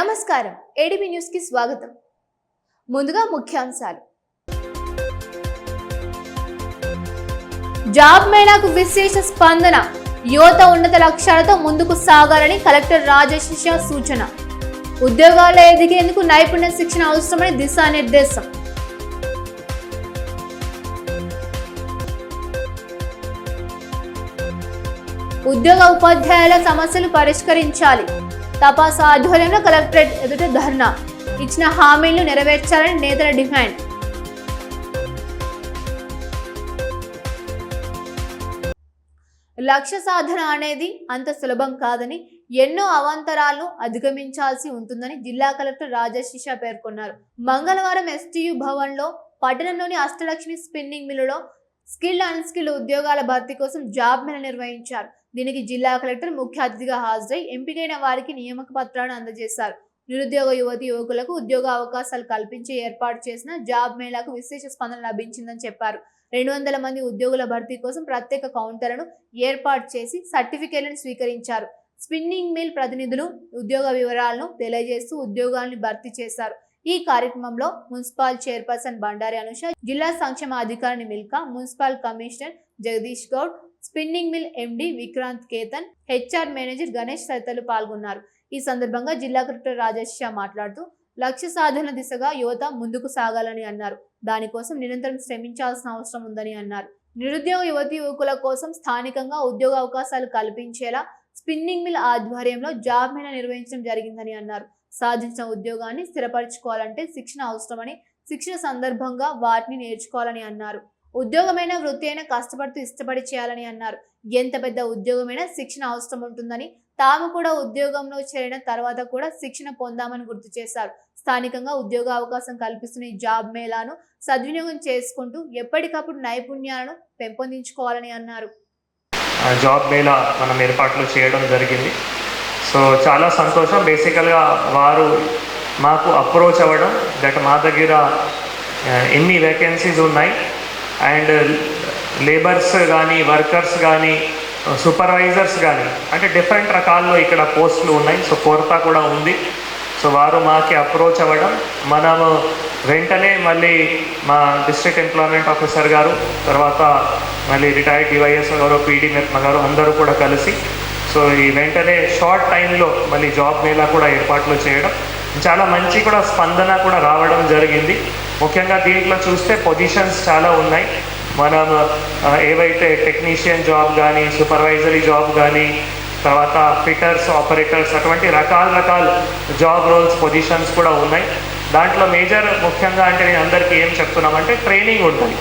నమస్కారం ADB news కి స్వాగతం. ముందుగా ముఖ్యాంశాలు. జాబ్ మేళాకు విశేష స్పందన. యువత ఉన్నత లక్ష్యాలతో ముందుకు సాగాలని కలెక్టర్ రాజశేష సూచన. ఉద్యోగాల్లో ఎదిగేందుకు నైపుణ్య శిక్షణ అవసరమని దిశానిర్దేశం. ఉద్యోగ ఉపాధ్యాయుల సమస్యలు పరిష్కరించాలి. తపాస్ ఆధ్వర్యంలో కలెక్టరేట్ ఎదుట ధర్నా. ఇచ్చిన హామీలను నెరవేర్చాలని నేతల డిమాండ్. లక్ష్య సాధన అనేది అంత సులభం కాదని, ఎన్నో అవాంతరాలను అధిగమించాల్సి ఉంటుందని జిల్లా కలెక్టర్ రాజశేష పేర్కొన్నారు. మంగళవారం ఎస్టీయు భవన్లో పట్టణంలోని అష్టలక్ష్మి స్పిన్నింగ్ మిల్లులో స్కిల్ అండ్ స్కిల్ ఉద్యోగాల భర్తీ కోసం జాబ్ మేళా నిర్వహించారు. దీనికి జిల్లా కలెక్టర్ ముఖ్య అతిథిగా హాజరై ఎంపికైన వారికి నియామక పత్రాలను అందజేశారు. నిరుద్యోగ యువతి యువకులకు ఉద్యోగ అవకాశాలు కల్పించి ఏర్పాటు చేసిన జాబ్ మేళాకు విశేష స్పందన లభించిందని చెప్పారు. 200 మంది ఉద్యోగుల భర్తీ కోసం ప్రత్యేక కౌంటర్లను ఏర్పాటు చేసి సర్టిఫికేట్లను స్వీకరించారు. స్పిన్నింగ్ మిల్ ప్రతినిధులు ఉద్యోగ వివరాలను తెలియజేస్తూ ఉద్యోగాలను భర్తీ చేశారు. ఈ కార్యక్రమంలో మున్సిపల్ చైర్పర్సన్ బండారి అనుష, జిల్లా సంక్షేమ అధికారిని Milka, municipal commissioner Jagadish Goud, spinning mill MD Vikrant Ketan, HR manager Ganesh తదితరులు పాల్గొన్నారు. ఈ సందర్భంగా జిల్లా కలెక్టర్ రాజశేష మాట్లాడుతూ లక్ష్య సాధన దిశగా యువత ముందుకు సాగాలని అన్నారు. దానికోసం నిరంతరం శ్రమించాల్సిన అవసరం ఉందని అన్నారు. నిరుద్యోగ యువతి యువకుల కోసం స్థానికంగా ఉద్యోగ అవకాశాలు కల్పించేలా స్పిన్నింగ్ మిల్ ఆధ్వర్యంలో జాబ్ మేళా నిర్వహించడం జరిగిందని అన్నారు. సాధించిన ఉద్యోగాన్ని స్థిరపరచుకోవాలంటే శిక్షణ అవసరమని, శిక్షణ సందర్భంగా వాటిని నేర్చుకోవాలని అన్నారు. ఉద్యోగమైన వృత్తి అయినా కష్టపడుతూ ఇష్టపడి చేయాలని అన్నారు. ఎంత పెద్ద ఉద్యోగమైనా శిక్షణ అవసరం ఉంటుందని, తాము కూడా ఉద్యోగంలో చేరిన తర్వాత కూడా శిక్షణ పొందామని గుర్తు చేశారు. స్థానికంగా ఉద్యోగ అవకాశం కల్పిస్తున్న ఈ జాబ్ మేళాను సద్వినియోగం చేసుకుంటూ ఎప్పటికప్పుడు నైపుణ్యాలను పెంపొందించుకోవాలని అన్నారు. జాబ్ మేళా మనం ఏర్పాట్లు చేయడం జరిగింది. సో చాలా సంతోషం. బేసికల్గా వారు మాకు అప్రోచ్ అవ్వడం, దట్ మా దగ్గర ఎన్ని వేకెన్సీస్ ఉన్నాయి అండ్ లేబర్స్ కానీ, వర్కర్స్ కానీ, సూపర్వైజర్స్ కానీ, అంటే డిఫరెంట్ రకాల్లో ఇక్కడ పోస్టులు ఉన్నాయి. సో కొరత కూడా ఉంది. సో వారు మాకి అప్రోచ్ అవ్వడం, మనము వెంటనే మళ్ళీ మా డిస్ట్రిక్ట్ ఎంప్లాయ్మెంట్ ఆఫీసర్ గారు, తర్వాత మళ్ళీ రిటైర్డ్ డివైఎస్ గారు, పీడీ మెత్మ గారు అందరూ కూడా కలిసి సో ఈ వెంటనే షార్ట్ టైంలో మళ్ళీ జాబ్ మేళా కూడా ఏర్పాట్లు చేయడం, చాలా మంచి కూడా స్పందన కూడా రావడం జరిగింది. ముఖ్యంగా దీంట్లో చూస్తే పొజిషన్స్ చాలా ఉన్నాయి. మనం ఏవైతే టెక్నీషియన్ జాబ్ కానీ, సూపర్వైజరీ జాబ్ కానీ, తర్వాత ఫిట్టర్స్, ఆపరేటర్స్, అటువంటి రకాల జాబ్ రోల్స్, పొజిషన్స్ కూడా ఉన్నాయి. దాంట్లో మేజర్ ముఖ్యంగా అంటే నేను అందరికీ ఏం చెప్తున్నామంటే ట్రైనింగ్ ఉంటుంది.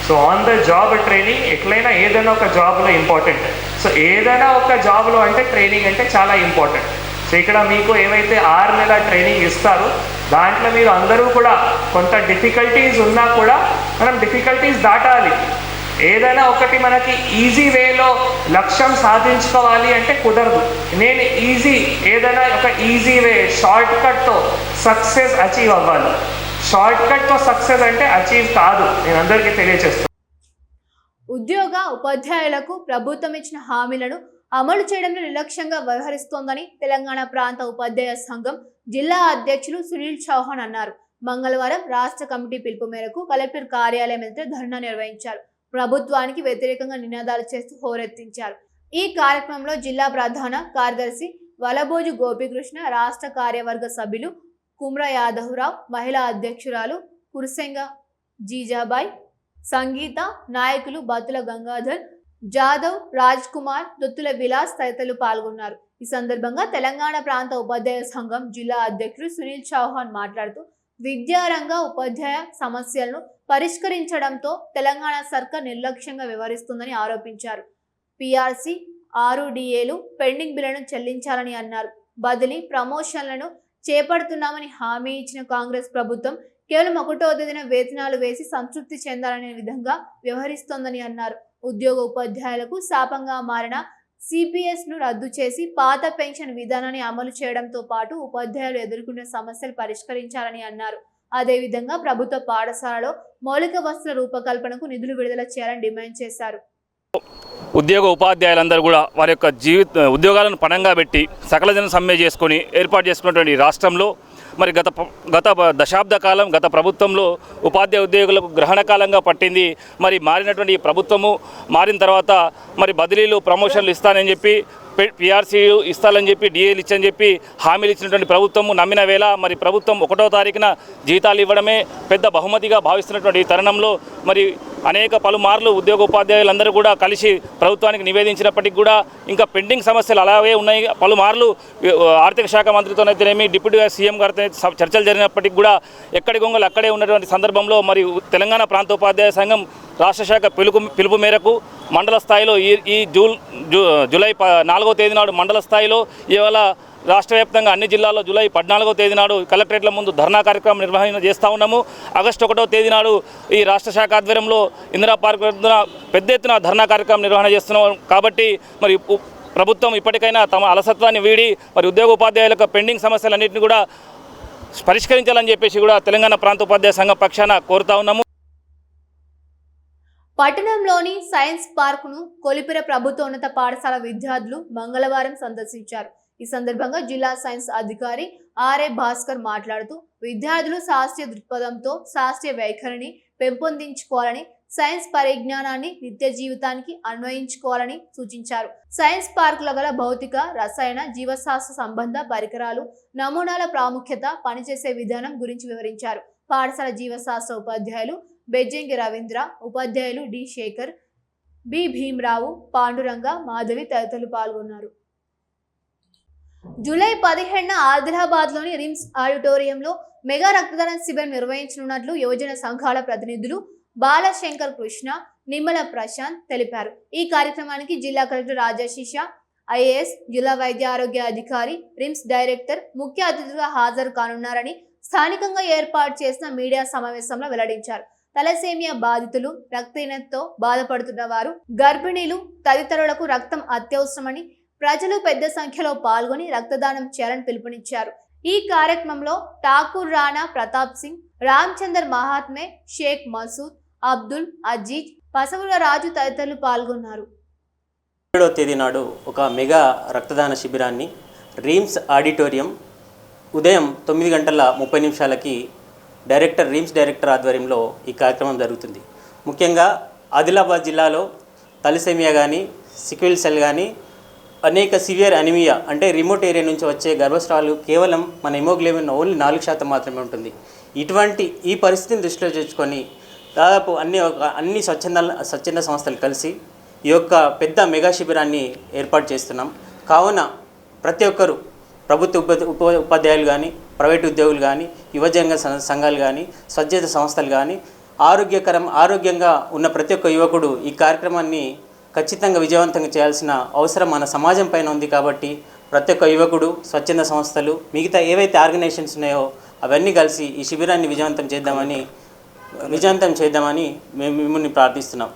So on the job training ఎట్లయినా ఏదైనా ఒక జాబ్లో ఇంపార్టెంట్. సో ఏదైనా ఒక జాబ్లో అంటే ట్రైనింగ్ అంటే చాలా ఇంపార్టెంట్. సో ఇక్కడ మీకు ఏవైతే 6 నెలల ట్రైనింగ్ ఇస్తారో దాంట్లో మీరు అందరూ కూడా కొంత డిఫికల్టీస్ ఉన్నా కూడా మనం డిఫికల్టీస్ దాటాలి. ఏదైనా ఒకటి మనకి ఈజీ వేలో లక్ష్యం సాధించుకోవాలి అంటే కుదరదు. నేను ఏదైనా ఒక ఈజీ వే, షార్ట్ కట్తో సక్సెస్ అచీవ్ అవ్వాలి. షార్ట్ కట్తో సక్సెస్ అంటే అచీవ్ కాదు. నేను అందరికీ తెలియజేస్తాను. ఉద్యోగ ఉపాధ్యాయులకు ప్రభుత్వం ఇచ్చిన హామీలను అమలు చేయడంలో నిర్లక్ష్యంగా వ్యవహరిస్తోందని తెలంగాణ ప్రాంత ఉపాధ్యాయ సంఘం జిల్లా అధ్యక్షులు సునీల్ చౌహాన్ అన్నారు. మంగళవారం రాష్ట్ర కమిటీ పిలుపు మేరకు కలెక్టర్ కార్యాలయం ఎదుట ధర్నా నిర్వహించారు. ప్రభుత్వానికి వ్యతిరేకంగా నినాదాలు చేస్తూ హోరెత్తించారు. ఈ కార్యక్రమంలో జిల్లా ప్రధాన కార్యదర్శి వలబోజు గోపీకృష్ణ, రాష్ట్ర కార్యవర్గ సభ్యులు కుమ్ర యాదవరావు, మహిళా అధ్యక్షురాలు కుర్సెంగ జీజాబాయ్, సంగీత, నాయకులు బత్తుల గంగాధర్, జాదవ్, రాజ్ కుమార్, దొత్తుల విలాస్ తదితరులు పాల్గొన్నారు. ఈ సందర్భంగా తెలంగాణ ప్రాంత ఉపాధ్యాయ సంఘం జిల్లా అధ్యక్షుడు సునీల్ చౌహాన్ మాట్లాడుతూ విద్యారంగ ఉపాధ్యాయ సమస్యలను పరిష్కరించడంతో తెలంగాణ సర్కార్ నిర్లక్ష్యంగా వ్యవహరిస్తుందని ఆరోపించారు. పిఆర్సీ, 6 DAలు పెండింగ్ బిల్లులను చెల్లించాలని అన్నారు. బదిలీ, ప్రమోషన్లను చేపడుతున్నామని హామీ ఇచ్చిన కాంగ్రెస్ ప్రభుత్వం కేవలం 1వ తేదీన వేతనాలు వేసి సంతృప్తి చెందాలనే విధంగా వ్యవహరిస్తోందని అన్నారు. ఉద్యోగ ఉపాధ్యాయులకు శాపంగా మారిన సిపిఎస్ను రద్దు చేసి పాత పెన్షన్ విధానాన్ని అమలు చేయడంతో పాటు ఉపాధ్యాయులు ఎదుర్కొనే సమస్యలు పరిష్కరించాలని అన్నారు. అదేవిధంగా ప్రభుత్వ పాఠశాలలో మౌలిక వసతుల రూపకల్పనకు నిధులు విడుదల చేయాలని డిమాండ్ చేశారు. ఉద్యోగ ఉపాధ్యాయులందరూ కూడా వారి యొక్క ఉద్యోగాలను పణంగా పెట్టి సకల జన సమ్మె చేసుకొని ఏర్పాటు చేసుకున్నటువంటి రాష్ట్రంలో మరి గత దశాబ్ద కాలం గత ప్రభుత్వంలో ఉపాధ్యాయ ఉద్యోగులకు గ్రహణ కాలంగా పట్టింది. మరి మారినటువంటి ప్రభుత్వము మారిన తర్వాత మరి బదిలీలు ప్రమోషన్లు ఇస్తానని చెప్పి పిఆర్సీ ఇస్తానని చెప్పి డిఏలు ఇచ్చని చెప్పి హామీలు ఇచ్చినటువంటి ప్రభుత్వము నమ్మిన వేళ మరి ప్రభుత్వం 1వ తారీఖున జీతాలు ఇవ్వడమే పెద్ద బహుమతిగా భావిస్తున్నటువంటి తరుణంలో మరి అనేక పలుమార్లు ఉద్యోగోపాధ్యాయులందరూ కూడా కలిసి ప్రభుత్వానికి నివేదించినప్పటికీ కూడా ఇంకా పెండింగ్ సమస్యలు అలాగే ఉన్నాయి. పలుమార్లు ఆర్థిక శాఖ మంత్రితోనైతేనేమి డిప్యూటీ సీఎం గారితో చర్చలు జరిగినప్పటికీ కూడా ఎక్కడి గొంగలు అక్కడే ఉన్నటువంటి సందర్భంలో మరి తెలంగాణ ప్రాంతోపాధ్యాయ సంఘం రాష్ట్ర శాఖ పిలుపు మేరకు మండల స్థాయిలో ఈ జూలై 4వ తేదీ నాడు మండల స్థాయిలో ఇవాళ రాష్ట్ర వ్యాప్తంగా అన్ని జిల్లాల్లో జూలై 14వ తేదీ నాడు కలెక్టరేట్ల ముందు ధర్నా కార్యక్రమం నిర్వహణ చేస్తూ ఉన్నాము. ఆగస్టు 1వ తేదీ నాడు ఈ రాష్ట్ర శాఖ ఆధ్వర్యంలో ఇందిరా పార్క్ పెద్ద ఎత్తున ధర్నా కార్యక్రమం నిర్వహణ చేస్తున్నాం. కాబట్టి మరి ప్రభుత్వం ఇప్పటికైనా తమ అలసత్వాన్ని వీడి మరి ఉద్యోగోపాధ్యాయుల యొక్క పెండింగ్ సమస్యలన్నింటినీ కూడా పరిష్కరించాలని చెప్పేసి కూడా తెలంగాణ ప్రాంతోపాధ్యాయ సంఘం పక్షాన కోరుతా ఉన్నాము. పట్టణంలోని సైన్స్ పార్కును కొలిపిర ప్రభుత్వోన్నత పాఠశాల విద్యార్థులు మంగళవారం సందర్శించారు. ఈ సందర్భంగా జిల్లా సైన్స్ అధికారి ఆర్ఏ భాస్కర్ మాట్లాడుతూ విద్యార్థులు శాస్త్రీయ దృక్పథంతో శాస్త్రీయ వైఖరిని పెంపొందించుకోవాలని, సైన్స్ పరిజ్ఞానాన్ని నిత్య జీవితానికి అన్వయించుకోవాలని సూచించారు. సైన్స్ పార్కుల గల భౌతిక, రసాయన, జీవశాస్త్ర సంబంధ పరికరాలు, నమూనాల ప్రాముఖ్యత, పనిచేసే విధానం గురించి వివరించారు. పాఠశాల జీవశాస్త్ర ఉపాధ్యాయులు బెజ్జంగి రవీంద్ర, ఉపాధ్యాయులు డి శేఖర్, బి భీమరావు, పాండురంగ, మాధవి తదితరులు పాల్గొన్నారు. జూలై 17న ఆదిలాబాద్లోని రిమ్స్ ఆడిటోరియంలో మెగా రక్తదాన శిబిరం నిర్వహించనున్నట్లు యువజన సంఘాల ప్రతినిధులు బాలశంకర్ కృష్ణ, నిమ్మల ప్రశాంత్ తెలిపారు. ఈ కార్యక్రమానికి జిల్లా కలెక్టర్ రాజశిష ఐఏఎస్, జిల్లా వైద్య ఆరోగ్య అధికారి, రిమ్స్ డైరెక్టర్ ముఖ్య అతిథులుగా హాజరు కానున్నారని స్థానికంగా ఏర్పాటు చేసిన మీడియా సమావేశంలో వెల్లడించారు. తలసేమియా బాధితులు, రక్తహీనతతో బాధపడుతున్న వారు, గర్భిణీలు తదితరులకు రక్తం అత్యవసరమని ప్రజలు పెద్ద సంఖ్యలో పాల్గొని రక్తదానం చేయాలని పిలుపునిచ్చారు. ఈ కార్యక్రమంలో ఠాకూర్ రాణా ప్రతాప్ సింగ్, రామచందర్ మహాత్మే, షేక్ మసూద్, అబ్దుల్ అజీజ్, పసవుల రాజు తదితరులు పాల్గొన్నారు. 7వ తేదీ నాడు ఒక మెగా రక్తదాన శిబిరాన్ని రిమ్స్ ఆడిటోరియం ఉదయం 9:30 రిమ్స్ డైరెక్టర్ ఆధ్వర్యంలో ఈ కార్యక్రమం జరుగుతుంది. ముఖ్యంగా ఆదిలాబాద్ జిల్లాలో తలసేమియా కానీ, సిక్విల్ సెల్ కానీ, అనేక సివియర్ అనిమియా అంటే రిమోట్ ఏరియా నుంచి వచ్చే గర్భస్రావాలు కేవలం మన హిమోగ్లోబిన్ ఓన్లీ 4% మాత్రమే ఉంటుంది. ఇటువంటి ఈ పరిస్థితిని దృష్టిలో తెచ్చుకొని దాదాపు అన్ని స్వచ్ఛంద సంస్థలు కలిసి ఈ యొక్క పెద్ద మెగా శిబిరాన్ని ఏర్పాటు చేస్తున్నాం. కావున ప్రతి ఒక్కరూ ప్రభుత్వ ఉపాధ్యాయులు కానీ, ప్రైవేటు ఉద్యోగులు కానీ, యువజన సంఘాలు కానీ, స్వచ్ఛంద సంస్థలు కానీ ఆరోగ్యంగా ఉన్న ప్రతి ఒక్క యువకుడు ఈ కార్యక్రమాన్ని ఖచ్చితంగా విజయవంతంగా చేయాల్సిన అవసరం మన సమాజం పైన ఉంది. కాబట్టి ప్రతి ఒక్క యువకుడు, స్వచ్ఛంద సంస్థలు, మిగతా ఏవైతే ఆర్గనైజేషన్స్ ఉన్నాయో అవన్నీ కలిసి ఈ శిబిరాన్ని విజయవంతం చేద్దామని మేము మిమ్మల్ని ప్రార్థిస్తున్నాం.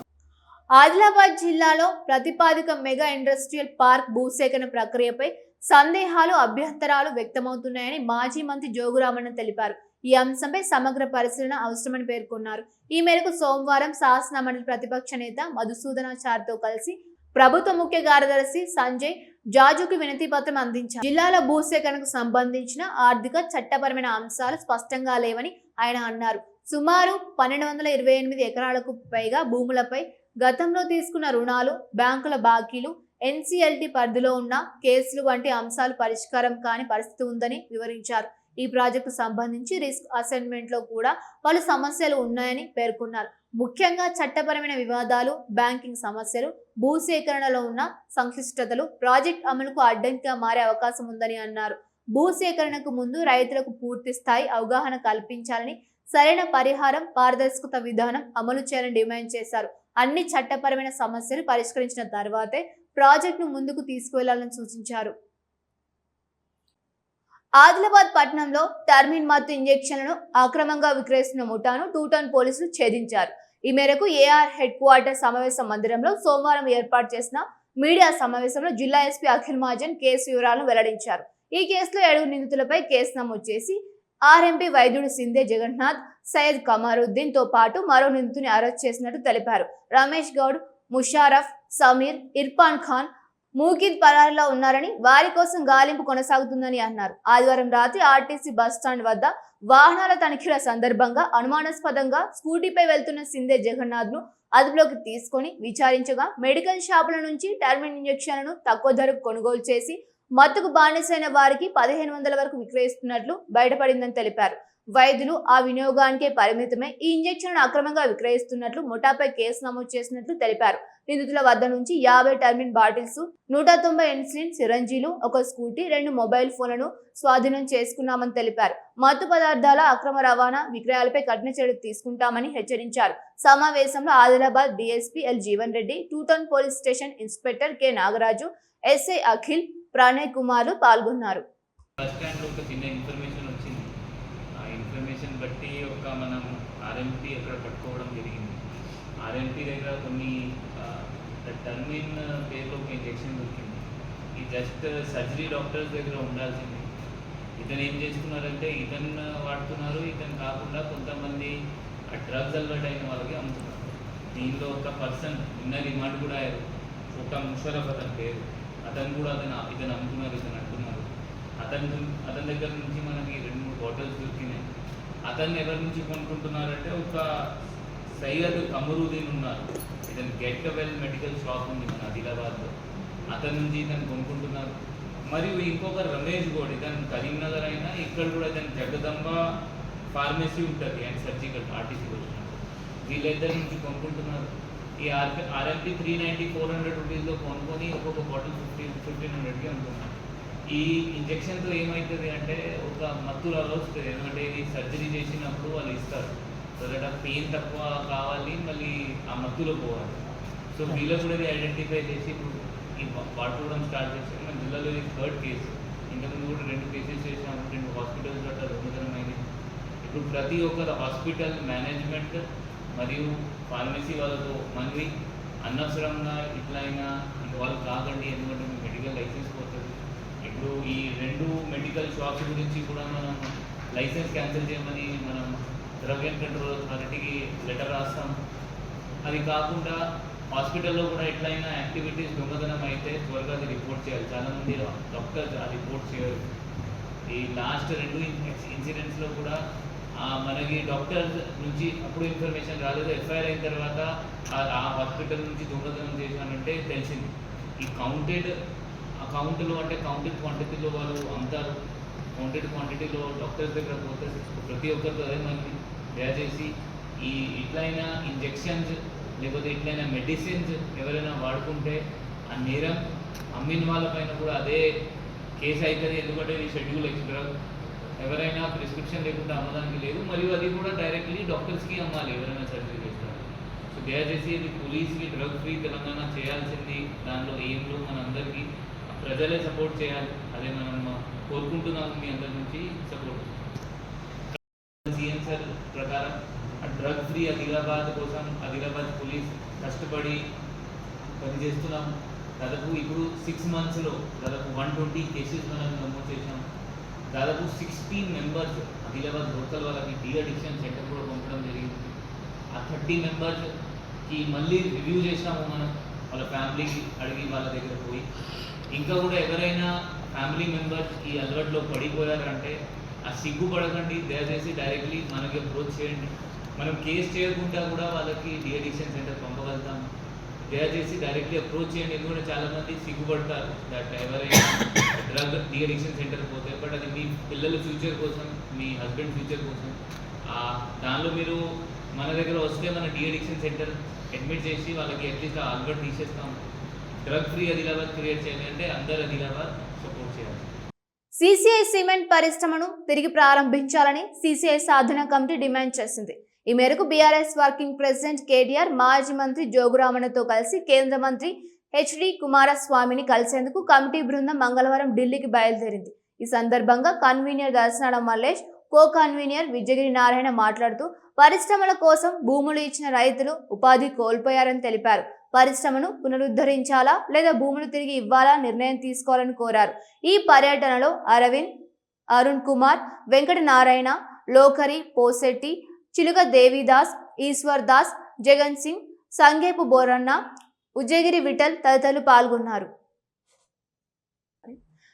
ఆదిలాబాద్ జిల్లాలో ప్రతిపాదిక మెగా ఇండస్ట్రియల్ పార్క్ భూసేకరణ ప్రక్రియపై సందేహాలు, అభ్యంతరాలు వ్యక్తమవుతున్నాయని మాజీ మంత్రి జోగురామన్న తెలిపారు. ఈ అంశంపై సమగ్ర పరిశీలన అవసరమని పేర్కొన్నారు. ఈ మేరకు సోమవారం శాసనమండలి ప్రతిపక్ష నేత మధుసూదనాచారితో కలిసి ప్రభుత్వ ముఖ్య కార్యదర్శి సంజయ్ జాజుకు వినతి పత్రం అందించారు. జిల్లాలో భూసేకరణకు సంబంధించిన ఆర్థిక, చట్టపరమైన అంశాలు స్పష్టంగా లేవని ఆయన అన్నారు. సుమారు 1228 ఎకరాలకు పైగా భూములపై గతంలో తీసుకున్న రుణాలు, బ్యాంకుల బాకీలు, ఎన్సీఎల్టీ పరిధిలో ఉన్న కేసులు వంటి అంశాలు పరిష్కారం కాని పరిస్థితి ఉందని వివరించారు. ఈ ప్రాజెక్టు సంబంధించి రిస్క్ అసైన్మెంట్ లో కూడా పలు సమస్యలు ఉన్నాయని పేర్కొన్నారు. ముఖ్యంగా చట్టపరమైన వివాదాలు, బ్యాంకింగ్ సమస్యలు, భూసేకరణలో ఉన్న సంక్లిష్టతలు ప్రాజెక్ట్ అమలుకు అడ్డంకిగా మారే అవకాశం ఉందని అన్నారు. భూసేకరణకు ముందు రైతులకు పూర్తి స్థాయి అవగాహన కల్పించాలని, సరైన పరిహారం, పారదర్శకత విధానం అమలు చేయాలని డిమాండ్ చేశారు. అన్ని చట్టపరమైన సమస్యలు పరిష్కరించిన తర్వాతే ప్రాజెక్టును ముందుకు తీసుకువెళ్లాలని సూచించారు. ఆదిలాబాద్ పట్టణంలో టర్మిన్ మత్తు ఇంజెక్షన్లను అక్రమంగా విక్రయిస్తున్న ముఠాను 2 టౌన్ పోలీసులు ఛేదించారు. ఈ మేరకు ఏఆర్ హెడ్ క్వార్టర్ సమావేశ మందిరంలో సోమవారం ఏర్పాటు చేసిన మీడియా సమావేశంలో జిల్లా ఎస్పీ అఖిల్ మహాజన్ కేసు వివరాలను వెల్లడించారు. ఈ కేసులో 7 నిందితులపై కేసు నమోదు చేసి ఆర్ఎంపీ వైద్యుడు సిందే జగన్నాథ్, సయ్యద్ కమారుద్దీన్ తో పాటు మరో నిందితుని అరెస్ట్ చేసినట్టు తెలిపారు. రమేష్ గౌడ్, ముషారఫ్, సమీర్, ఇర్ఫాన్ ఖాన్, మూకిద్ పరారీలో ఉన్నారని, వారి కోసం గాలింపు కొనసాగుతుందని అన్నారు. ఆదివారం రాత్రి ఆర్టీసీ బస్టాండ్ వద్ద వాహనాల తనిఖీల సందర్భంగా అనుమానాస్పదంగా స్కూటీపై వెళ్తున్న సిందే జగన్నాథ్ ను అదుపులోకి తీసుకొని విచారించగా మెడికల్ షాపుల నుంచి టర్మిన్ ఇంజెక్షన్లను తక్కువ ధరకు కొనుగోలు చేసి మత్తుకు బానిసైన వారికి 1500 వరకు విక్రయిస్తున్నట్లు బయటపడిందని తెలిపారు. వైద్యులు ఆ వినియోగానికే పరిమితమై ఈ ఇంజెక్షన్లను అక్రమంగా విక్రయిస్తున్నట్లు ముఠాపై కేసు నమోదు చేసినట్లు తెలిపారు. నిందితుల వద్ద నుంచి 50 టర్మిన్ బాటిల్స్, 190 ఇన్సులిన్ సిరంజీలు, ఒక స్కూటీ, 2 మొబైల్ ఫోన్లను స్వాధీనం చేసుకున్నామని తెలిపారు. మత్తు పదార్థాల అక్రమ రవాణా, విక్రయాలపై కఠిన చర్యలు తీసుకుంటామని హెచ్చరించారు. సమావేశంలో Adilabad DSP L Jeevan Reddy, 2 town police station inspector K Nagaraju, SI Akhil, Pranay కుమార్లు పాల్గొన్నారు. బట్టి మనం ఆర్ఎంపీ అక్కడ పట్టుకోవడం జరిగింది. ఆర్ఎంపీ దగ్గర కొన్ని టర్మిన్ పేరులో ఒక ఇంజెక్షన్ దొరికింది. ఈ జస్ట్ సర్జరీ డాక్టర్స్ దగ్గర ఉండాల్సింది. ఇతను ఏం చేస్తున్నారంటే ఇతను వాడుతున్నారు, ఇతను కాకుండా కొంతమంది ఆ డ్రగ్స్ అలవాటు అయిన వాళ్ళకి అమ్ముతున్నారు. దీనిలో ఒక పర్సన్ నిన్న రిమాండ్ కూడా అయ్యారు. ఒక ముషరఫ్ అతని పేరు. అతను కూడా ఇతను అమ్ముతున్నారు, ఇతను అంటున్నారు. అతని దగ్గర నుంచి మనకి 2-3 బాటిల్స్ దొరికినాయి. అతన్ని ఎవరి నుంచి కొనుక్కుంటున్నారంటే ఒక సయ్యద్ కమరుద్దీన్ ఉన్నారు. ఇతను గెట్ వెల్ మెడికల్ షాప్ ఉంది మన ఆదిలాబాద్లో. అతని నుంచి ఇతను కొనుక్కుంటున్నారు. మరియు ఇంకొక రమేష్ గౌడ్, ఇతను కరీంనగర్ అయినా ఇక్కడ కూడా ఇతను జగదంబ ఫార్మసీ ఉంటుంది అండ్ సర్జికల్ ఆర్టీసీ వచ్చినప్పుడు వీళ్ళిద్దరి నుంచి కొనుక్కుంటున్నారు. ఈ ఆర్ఎంపీ 390-400 రూపీస్లో కొనుక్కొని ఒక్కొక్క బాటిల్ 1500కి అనుకున్నారు. ఈ ఇంజెక్షన్తో ఏమవుతుంది అంటే ఒక మత్తులలో వస్తుంది. ఎందుకంటే ఇది సర్జరీ చేసినప్పుడు వాళ్ళు ఇస్తారు. సో దట్ ఆ పెయిన్ తక్కువ కావాలి, మళ్ళీ ఆ మత్తులో పోవాలి. సో వీళ్ళు కూడా ఇది ఐడెంటిఫై చేసి ఇప్పుడు ఈ వాడుకోవడం స్టార్ట్ చేసాం. మన జిల్లాలో ఇది 3rd కేసు. ఇంతకుముందు కూడా 2 కేసెస్ చేసాము. 2 హాస్పిటల్స్ అట్లా దొంగతనమైంది. ఇప్పుడు ప్రతి ఒక్కరు హాస్పిటల్ మేనేజ్మెంట్ మరియు ఫార్మసీ వాళ్ళతో మనవి అనవసరంగా ఇట్లా అయినా ఇన్వాల్వ్ కాకండి. ఎందుకంటే మీ మెడికల్ లైసెన్స్ పోతుంది. ఇప్పుడు ఈ 2 మెడికల్ షాప్స్ గురించి కూడా మనం లైసెన్స్ క్యాన్సిల్ చేయమని మనం డ్రగ్ అండ్ కంట్రోల్ అథారిటీకి లెటర్ రాస్తాం. అది కాకుండా హాస్పిటల్లో కూడా ఎట్లయినా యాక్టివిటీస్ దొంగతనం అయితే త్వరగా అది రిపోర్ట్ చేయాలి. చాలామంది డాక్టర్స్ ఆ రిపోర్ట్ చేయరు. ఈ లాస్ట్ 2 ఇన్సిడెంట్స్లో కూడా మనకి డాక్టర్స్ నుంచి అప్పుడు ఇన్ఫర్మేషన్ రాలేదు. ఎఫ్ఐఆర్ అయిన తర్వాత ఆ హాస్పిటల్ నుంచి దొంగతనం చేశానంటే తెలిసింది. ఈ కౌంట్లో అంటే కౌంటెడ్ క్వాంటిటీలో వాళ్ళు అమ్ముతారు. కౌంటెడ్ క్వాంటిటీలో డాక్టర్స్ దగ్గర పోతే ప్రతి ఒక్కరితో అదే మనకి దయచేసి ఈ ఇట్లయినా ఇంజెక్షన్స్ లేకపోతే ఇట్లయినా మెడిసిన్స్ ఎవరైనా వాడుకుంటే ఆ నేరం అమ్మిన వాళ్ళపైన కూడా అదే కేసు అవుతుంది. ఎందుకంటే ఇది షెడ్యూల్ ఎక్స్ట్రా. ఎవరైనా ప్రిస్క్రిప్షన్ లేకుండా అమ్మడానికి లేదు. మరియు అది కూడా డైరెక్ట్లీ డాక్టర్స్కి అమ్మాలి ఎవరైనా సర్జరీ చేస్తారు. సో దయచేసి ఇది పోలీస్కి డ్రగ్ ఫ్రీ తెలంగాణ చేయాల్సింది. దానిలో ఎయిమ్లో మనందరికీ ప్రజలే సపోర్ట్ చేయాలి. అదే మనం కోరుకుంటున్నాము మీ అందరి నుంచి సపోర్ట్. సీఎం సార్ ప్రకారం డ్రగ్ ఫ్రీ ఆదిలాబాద్ కోసం ఆదిలాబాద్ పోలీస్ కష్టపడి పనిచేస్తున్నాము. దాదాపు ఇప్పుడు 6 monthsలో దాదాపు 120 కేసెస్ మనం నమోదు చేసాం. దాదాపు 16 మెంబర్స్ ఆదిలాబాద్ లోకల్ వాళ్ళకి డీ అడిక్షన్ సెంటర్ కూడా పంపడం జరిగింది. ఆ 30 మెంబర్స్కి మళ్ళీ రివ్యూ చేసాము మనం. వాళ్ళ ఫ్యామిలీకి అడిగి వాళ్ళ దగ్గర పోయి ఇంకా కూడా ఎవరైనా ఫ్యామిలీ మెంబర్స్ ఈ అలవాటులో పడిపోయారంటే ఆ సిగ్గుపడకండి. దయచేసి డైరెక్ట్లీ మనకి అప్రోచ్ చేయండి. మనం కేసు చేయకుండా కూడా వాళ్ళకి డీ అడిక్షన్ సెంటర్ పంపగలుగుతాం. దయచేసి డైరెక్ట్లీ అప్రోచ్ చేయండి. ఎందుకంటే చాలామంది సిగ్గుపడతారు దట్ ఎవరైనా డ్రగ్ డీ అడిక్షన్ సెంటర్ పోతే. బట్ అది మీ పిల్లల ఫ్యూచర్ కోసం, మీ హస్బెండ్ ఫ్యూచర్ కోసం. దానిలో మీరు మన దగ్గర వస్తే మన డీ అడిక్షన్ సెంటర్ అడ్మిట్ చేసి వాళ్ళకి అట్లీస్ట్ ఆ అలవాటు తీసేస్తాం. డ్రగ్ ఫ్రీ ఆదిలాబాద్ క్రియేట్ చేయాలి అంటే అందరు ఆదిలాబాద్ సపోర్ట్ చేయాలి. సిసిఐ సిమెంట్ పరిశ్రమను తిరిగి ప్రారంభించాలని సిసిఐ సాధన కమిటీ డిమాండ్ చేసింది. ఈ మేరకు బీఆర్ఎస్ వర్కింగ్ ప్రెసిడెంట్ కేటీఆర్ మాజీ మంత్రి జోగురామన్నతో కలిసి కేంద్ర మంత్రి హెచ్డి కుమారస్వామిని కలిసేందుకు కమిటీ బృందం మంగళవారం ఢిల్లీకి బయలుదేరింది. ఈ సందర్భంగా convener Darshanala Mallesh, co convener Vijayagiri Narayana మాట్లాడుతూ పరిశ్రమల కోసం భూములు ఇచ్చిన రైతులు ఉపాధి కోల్పోయారని తెలిపారు. పరిశ్రమను పునరుద్ధరించాలా లేదా భూములు తిరిగి ఇవ్వాలా నిర్ణయం తీసుకోవాలని కోరారు. ఈ పర్యటనలో అరవింద్, అరుణ్ కుమార్, వెంకట నారాయణ, లోకరి పోసెట్టి, చిలుక దేవిదాస్, ఈశ్వర్ దాస్, జగన్ సింగ్, సంగేపు బోరన్న, ఉజ్జగిరి విఠల్ తదితరులు పాల్గొన్నారు.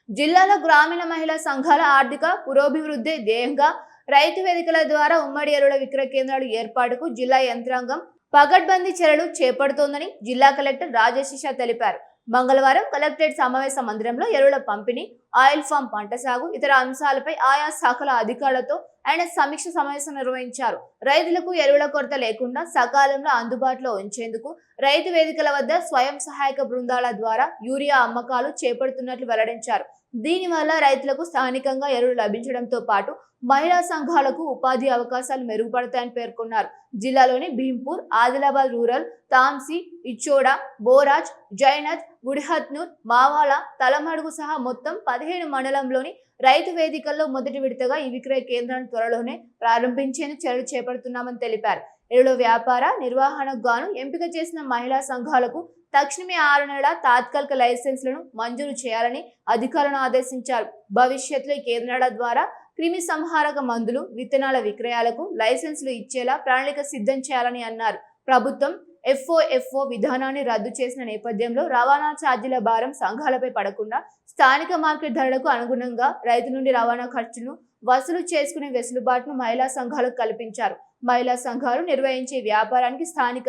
జిల్లాలో గ్రామీణ మహిళా సంఘాల ఆర్థిక పురోభివృద్ధి ధ్యేయంగా రైతు వేదికల ద్వారా ఉమ్మడి ఎరువుల విక్రయ కేంద్రాల ఏర్పాటుకు జిల్లా యంత్రాంగం పకడ్బందీ చర్యలు చేపడుతోందని జిల్లా కలెక్టర్ రాజశేష తెలిపారు. మంగళవారం కలెక్టరేట్ సమావేశ మందిరంలో ఎరువుల పంపిణీ, ఆయిల్ ఫామ్ పంట సాగు, ఇతర అంశాలపై ఆయా శాఖల అధికారులతో ఆయన సమీక్ష సమావేశం నిర్వహించారు. రైతులకు ఎరువుల కొరత లేకుండా సకాలంలో అందుబాటులో ఉంచేందుకు రైతు వేదికల వద్ద స్వయం సహాయక బృందాల ద్వారా యూరియా అమ్మకాలు చేపడుతున్నట్లు వెల్లడించారు. దీనివల్ల రైతులకు స్థానికంగా ఎరువులు లభించడంతో పాటు మహిళా సంఘాలకు ఉపాధి అవకాశాలు మెరుగుపడతాయని పేర్కొన్నారు. జిల్లాలోని భీంపూర్, ఆదిలాబాద్ రూరల్, తాంసీ, ఇచ్చోడ, బోరాజ్, జైనత్, గుడిహత్నూర్, మావాల, తలమడుగు సహా మొత్తం 17 మండలంలోని రైతు వేదికల్లో మొదటి విడతగా ఈ విక్రయ కేంద్రాన్ని త్వరలోనే ప్రారంభించేందుకు చర్యలు చేపడుతున్నామని తెలిపారు. ఎరువుల వ్యాపార నిర్వహణకు గాను ఎంపిక చేసిన మహిళా సంఘాలకు తక్షణమే 6 నెలల తాత్కాలిక లైసెన్స్లను మంజూరు చేయాలని అధికారులను ఆదేశించారు. భవిష్యత్తులో ఈ కేంద్రాల ద్వారా క్రిమి సంహారక మందులు, విత్తనాల విక్రయాలకు లైసెన్సులు ఇచ్చేలా ప్రణాళిక సిద్ధం చేయాలని అన్నారు. ప్రభుత్వం FOFO విధానాన్ని రద్దు చేసిన నేపథ్యంలో రవాణా ఛార్జీల భారం సంఘాలపై పడకుండా స్థానిక మార్కెట్ ధరలకు అనుగుణంగా రైతు నుండి రవాణా ఖర్చును వసూలు చేసుకునే వెసులుబాటును మహిళా సంఘాలకు కల్పించారు. మహిళా సంఘాలు నిర్వహించే వ్యాపారానికి స్థానిక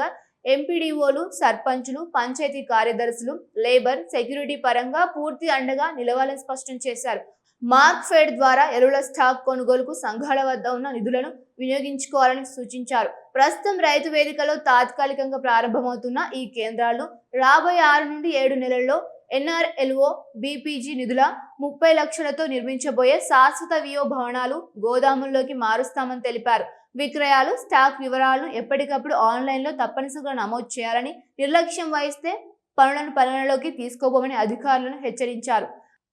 ఎంపీడీఓలు, సర్పంచులు, పంచాయతీ కార్యదర్శులు, లేబర్, సెక్యూరిటీ పరంగా పూర్తి అండగా నిలవాలని స్పష్టం చేశారు. మార్క్ ఫెడ్ ద్వారా ఎరువుల స్టాక్ కొనుగోలుకు సంఘాల వద్ద ఉన్న నిధులను వినియోగించుకోవాలని సూచించారు. ప్రస్తుతం రైతు వేదికలో తాత్కాలికంగా ప్రారంభమవుతున్న ఈ కేంద్రాలను రాబోయే 6 నుండి 7 నెలల్లో NRLO BPG నిధుల 30 లక్షలతో నిర్మించబోయే శాశ్వత వియో భవనాలు, గోదాముల్లోకి మారుస్తామని తెలిపారు. విక్రయాలు, స్టాక్ వివరాలను ఎప్పటికప్పుడు ఆన్లైన్లో తప్పనిసరిగా నమోదు చేయాలని, నిర్లక్ష్యం వహిస్తే పనులను పరిగణలోకి తీసుకోబోమని అధికారులను హెచ్చరించారు.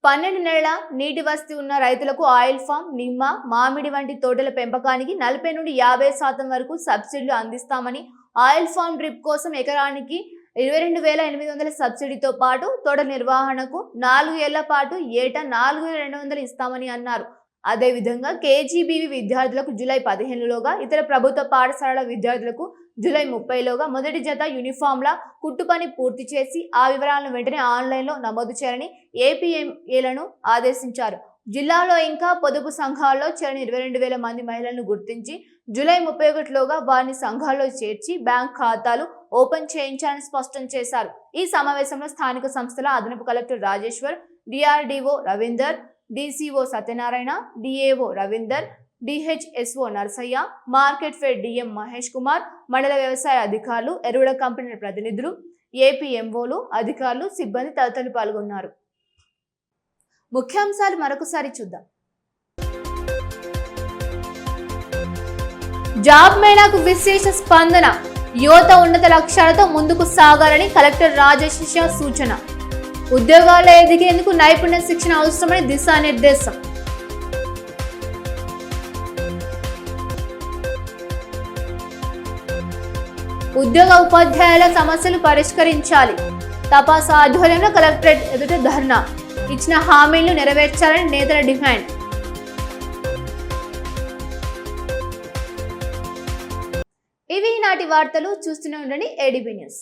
12 నెలల నీటి వసతి ఉన్న రైతులకు ఆయిల్ ఫామ్, నిమ్మ, మామిడి వంటి తోటల పెంపకానికి 40 నుండి 50% వరకు సబ్సిడీలు అందిస్తామని, ఆయిల్ ఫామ్ డ్రిప్ కోసం ఎకరానికి 22,800 సబ్సిడీతో పాటు తోట నిర్వహణకు 4 ఏళ్ల పాటు ఏటా 4,200 ఇస్తామని అన్నారు. అదేవిధంగా KGBV విద్యార్థులకు జూలై 15లోగా, ఇతర ప్రభుత్వ పాఠశాలల విద్యార్థులకు జూలై 30లోగా మొదటి జత యూనిఫామ్ల కుట్టు పని పూర్తి చేసి ఆ వివరాలను వెంటనే ఆన్లైన్లో నమోదు చేయాలని APMAలను ఆదేశించారు. జిల్లాలో ఇంకా పొదుపు సంఘాల్లో చేరిన 22,000 మంది మహిళలను గుర్తించి జూలై 31లోగా వారిని సంఘాల్లో చేర్చి బ్యాంక్ ఖాతాలు ఓపెన్ చేయించాలని స్పష్టం చేశారు. ఈ సమావేశంలో స్థానిక సంస్థల అదనపు collector Rajeshwar, DRDO Ravinder, DCO Satyanarayana, DAO Ravinder, DHSO Narsaiah, market fed DM Mahesh Kumar, మండల వ్యవసాయ అధికారులు, ఎరువుల కంపెనీల ప్రతినిధులు, APMOలు, అధికారులు, సిబ్బంది తదితరులు పాల్గొన్నారు. ముఖ్యాంశాలు మరొకసారి చూద్దాం. జాబ్ మేళాకు విశేష స్పందన. యువత ఉన్నత లక్ష్యాలతో ముందుకు సాగాలని కలెక్టర్ రాజశేష సూచన. ఉద్యోగాల్లో ఎదిగేందుకు నైపుణ్య శిక్షణ అవసరమని దిశానిర్దేశం. ఉద్యోగ ఉపాధ్యాయుల సమస్యలు పరిష్కరించాలి. తపాస ఆధ్వర్యంలో కలెక్టరేట్ ఎదుట ధర్నా. ఇచ్చిన హామీలను నెరవేర్చాలని నేతల డిమాండ్. ఇవి నాటి వార్తలు. చూస్తూనే ఉండండి ADB న్యూస్.